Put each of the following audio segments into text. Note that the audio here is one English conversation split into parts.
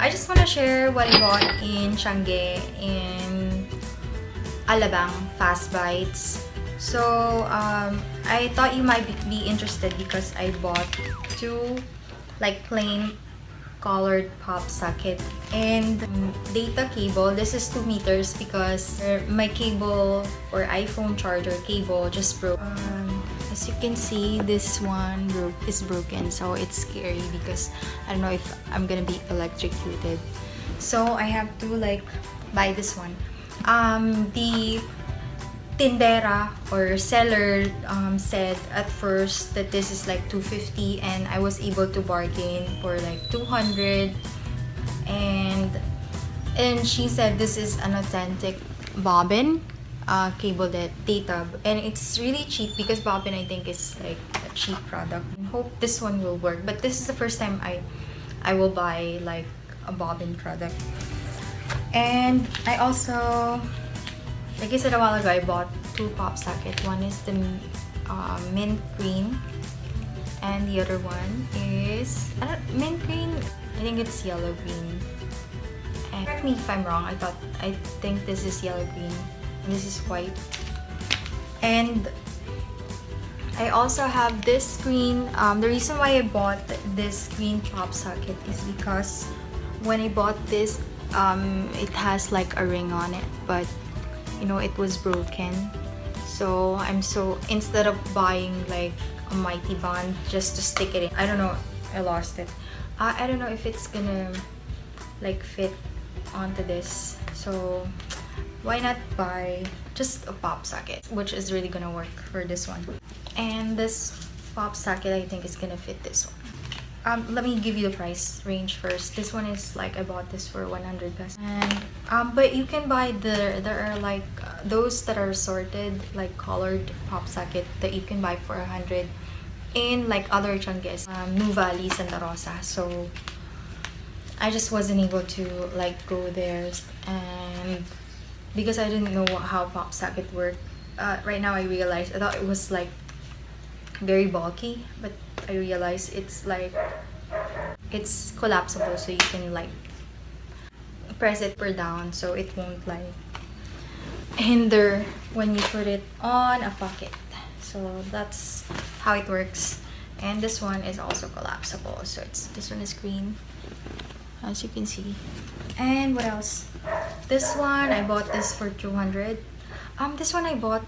I just want to share what I bought in Tiangge in Alabang Fast Bites. So I thought you might be interested because I bought two like plain colored pop socket and data cable. This is 2 meters because my cable or iPhone charger cable just broke. As you can see, this one is broken, so it's scary because I don't know if I'm gonna be electrocuted. So I have to like buy this one. The tindera or seller said at first that this is like 250 and I was able to bargain for like 200, and she said this is an authentic Bavin cable data, and it's really cheap because Bavin I think is like a cheap product. I hope this one will work, but this is the first time I will buy like a Bavin product. And I also, like I said a while ago, I bought two pop sockets. One is the mint green, and the other one is mint green. I think it's yellow green. And correct me if I'm wrong. I think this is yellow green, and this is white. And I also have this green. The reason why I bought this green pop socket is because when I bought this, it has like a ring on it, but you know it was broken. So instead of buying like a mighty bond just to stick it in, I don't know, I lost it. I don't know if it's gonna like fit onto this, so why not buy just a pop socket, which is really gonna work for this one. And this pop socket I think is gonna fit this one. Let me give you the price range first. This one is like, I bought this for 100 pesos. And but you can buy there are like those that are sorted like colored pop socket that you can buy for 100 in like other Tiangges, Nuvali, Santa Rosa. So I just wasn't able to like go there, and because I didn't know how pop socket worked. Right now I realized, I thought it was like very bulky, but I realized it's like it's collapsible, so you can like press it per down so it won't like hinder when you put it on a pocket. So that's how it works. And this one is also collapsible, so this one is green, as you can see. And what else? This one I bought this for 200. This one I bought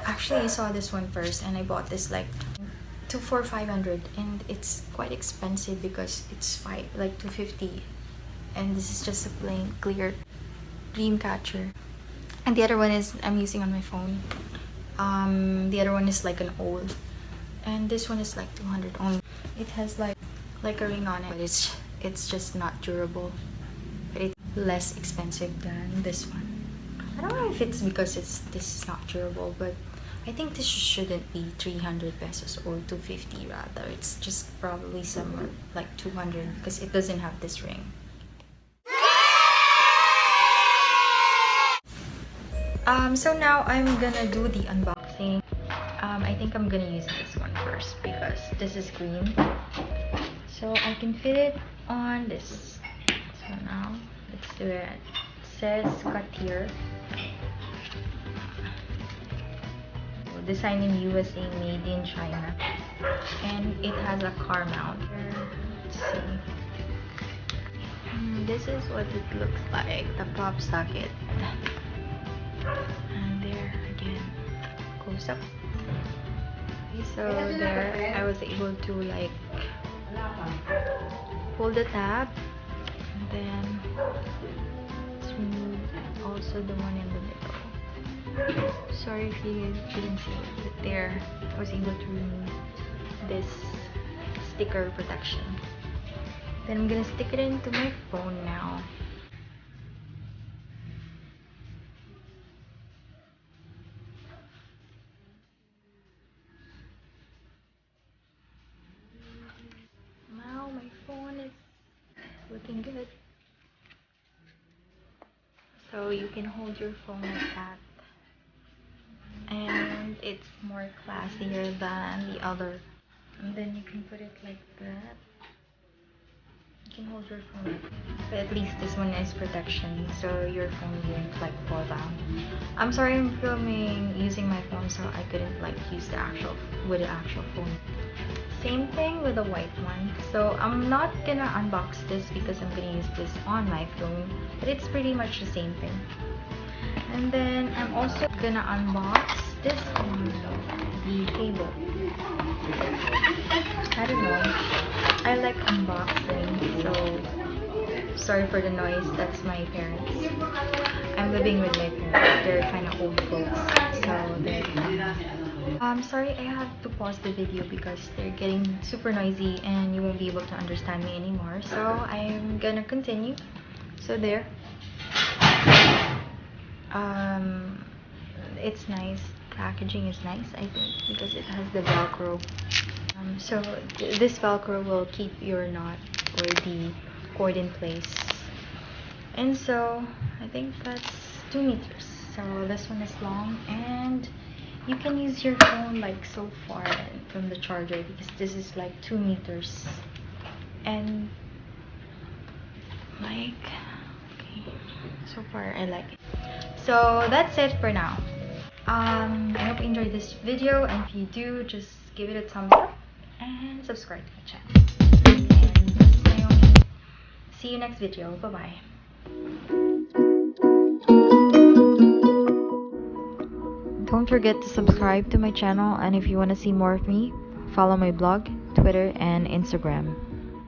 actually I saw this one first and I bought this like for 500, and it's quite expensive because it's 250, and this is just a plain clear dream catcher. And the other one is I'm using on my phone. The other one is like an old, and this one is like 200 only. It has like a ring on it, but it's just not durable, but it's less expensive than this one. I don't know if it's because this is not durable, but I think this shouldn't be 300 pesos or 250 rather. It's just probably somewhere like 200 because it doesn't have this ring. So now I'm gonna do the unboxing. I think I'm gonna use this one first because this is green, so I can fit it on this. So now let's do it. It says cut here. Designed in USA, made in China, and it has a car mount. Let's see. This is what it looks like, the pop socket. And there again, close up. So there, I was able to like pull the tab, and then let's remove also the one in the middle. Sorry if you didn't see it, but there I was able to remove this sticker protection. Then I'm gonna stick it into my phone now. Now my phone is looking good. So you can hold your phone like that, and it's more classier than the other. And then you can put it like that. You can hold your phone, but at least this one is protection, so your phone won't like fall down. I'm sorry, I'm filming using my phone, so I couldn't like use the actual phone. Same thing with the white one. So I'm not gonna unbox this because I'm gonna use this on my phone, but it's pretty much the same thing. And then I'm also gonna unbox this one, the cable. I don't know. I like unboxing, so sorry for the noise. That's my parents. I'm living with my parents. They're kind of old folks, so I'm sorry I have to pause the video because they're getting super noisy and you won't be able to understand me anymore. So I'm gonna continue. So there. It's nice. Packaging is nice, I think, because it has the Velcro. So this Velcro will keep your knot or the cord in place. And so I think that's 2 meters. So this one is long, and you can use your phone like so far from the charger because this is like 2 meters. And like, okay, so far I like it. So that's it for now. I hope you enjoyed this video, and if you do, just give it a thumbs up and subscribe to my channel. And this is Naomi. See you next video. Bye bye. Don't forget to subscribe to my channel, and if you want to see more of me, follow my blog, Twitter, and Instagram.